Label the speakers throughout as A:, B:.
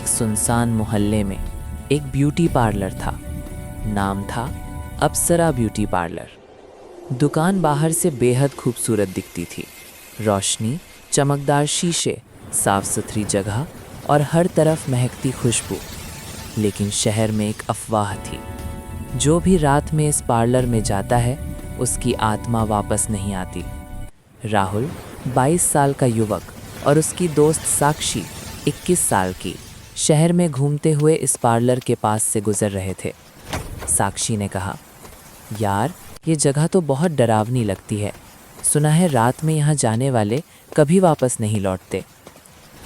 A: सुनसान मोहल्ले में एक ब्यूटी पार्लर था। नाम था अप्सरा ब्यूटी पार्लर। दुकान बाहर से बेहद खूबसूरत दिखती थी। रोशनी, चमकदार शीशे, साफ सुथरी जगह और हर तरफ महकती खुशबू। लेकिन शहर में एक अफवाह थी, जो भी रात में इस पार्लर में जाता है उसकी आत्मा वापस नहीं आती। राहुल 22 साल का युवक और उसकी दोस्त साक्षी 21 साल की शहर में घूमते हुए इस पार्लर के पास से गुजर रहे थे। साक्षी ने कहा, यार ये जगह तो बहुत डरावनी लगती है। सुना है रात में यहाँ जाने वाले कभी वापस नहीं लौटते।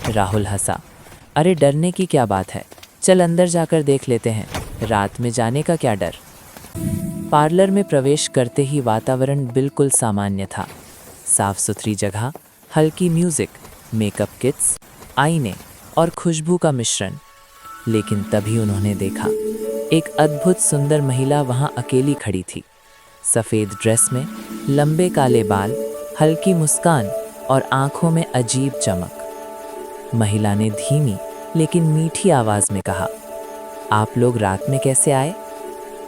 A: राहुल हंसा, अरे डरने की क्या बात है, चल अंदर जाकर देख लेते हैं, रात में जाने का क्या डर। पार्लर में प्रवेश करते ही वातावरण बिल्कुल सामान्य था। साफ सुथरी जगह, हल्की म्यूजिक, मेकअप किट्स, आईने और खुशबू का मिश्रण। लेकिन तभी उन्होंने देखा, एक अद्भुत सुंदर महिला वहां अकेली खड़ी थी। सफ़ेद ड्रेस में, लंबे काले बाल, हल्की मुस्कान और आंखों में अजीब चमक। महिला ने धीमी लेकिन मीठी आवाज में कहा, आप लोग रात में कैसे आए?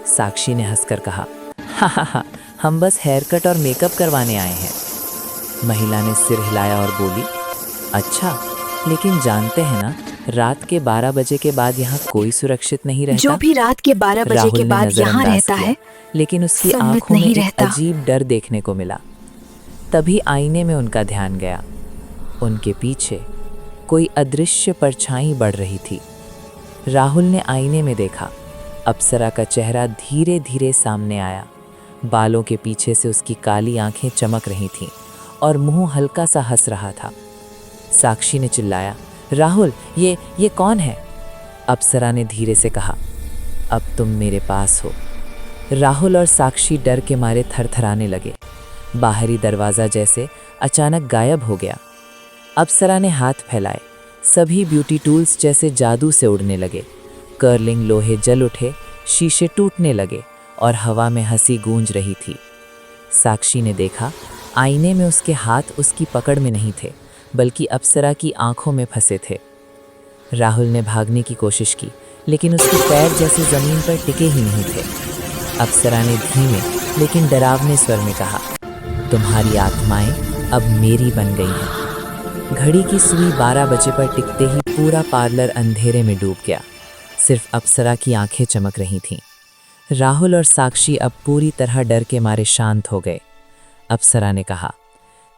A: साक्षी ने हंसकर कहा, हा, हम बस हेयर कट और मेकअप करवाने आए हैं। महिला ने सिर हिलाया और बोली, अच्छा, लेकिन जानते हैं ना, रात के 12 बजे के बाद यहाँ कोई सुरक्षित नहीं रहता।
B: जो भी रात के 12 बजे के बाद यहाँ रहता है,
A: लेकिन उसकी आंखों में एक अजीब डर देखने को मिला। तभी आईने में उनका ध्यान गया। उनके पीछे कोई अदृश्य परछाई बढ़ रही थी। राहुल ने आईने में देखा, अप्सरा का चेहरा धीरे धीरे सामने आया। बालों के पीछे से उसकी काली आंखें चमक रही थीं और मुंह हल्का सा हंस रहा था। साक्षी ने चिल्लाया, राहुल ये कौन है? अप्सरा ने धीरे से कहा, अब तुम मेरे पास हो। राहुल और साक्षी डर के मारे थरथराने लगे। बाहरी दरवाज़ा जैसे अचानक गायब हो गया। अप्सरा ने हाथ फैलाए, सभी ब्यूटी टूल्स जैसे जादू से उड़ने लगे। कर्लिंग लोहे जल उठे, शीशे टूटने लगे और हवा में हंसी गूंज रही थी। साक्षी ने देखा, आईने में उसके हाथ उसकी पकड़ में नहीं थे, बल्कि अप्सरा की आंखों में फंसे थे। राहुल ने भागने की कोशिश की, लेकिन उसके पैर जैसे जमीन पर टिके ही नहीं थे। अप्सरा ने धीमे लेकिन डरावने स्वर में कहा, तुम्हारी आत्माएं अब मेरी बन गई हैं। घड़ी की सुई 12 बजे पर टिकते ही पूरा पार्लर अंधेरे में डूब गया। सिर्फ अप्सरा की आंखें चमक रही थीं। राहुल और साक्षी अब पूरी तरह डर के मारे शांत हो गए। अप्सरा ने कहा,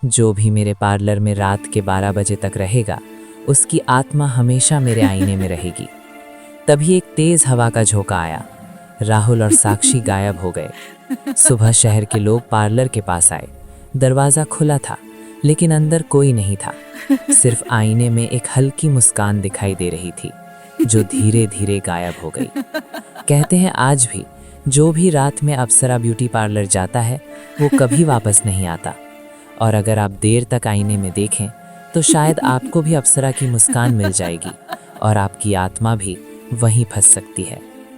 A: जो भी मेरे पार्लर में रात के 12 बजे तक रहेगा, उसकी आत्मा हमेशा मेरे आईने में रहेगी। तभी एक तेज हवा का झोंका आया। राहुल और साक्षी गायब हो गए। सुबह शहर के लोग पार्लर के पास आए। दरवाज़ा खुला था, लेकिन अंदर कोई नहीं था। सिर्फ आईने में एक हल्की मुस्कान दिखाई दे रही थी, जो धीरे धीरे गायब हो गई। कहते हैं आज भी जो भी रात में अप्सरा ब्यूटी पार्लर जाता है, वो कभी वापस नहीं आता। और अगर आप देर तक आईने में देखें, तो शायद आपको भी अप्सरा की मुस्कान मिल जाएगी और आपकी आत्मा भी वहीं फंस सकती है।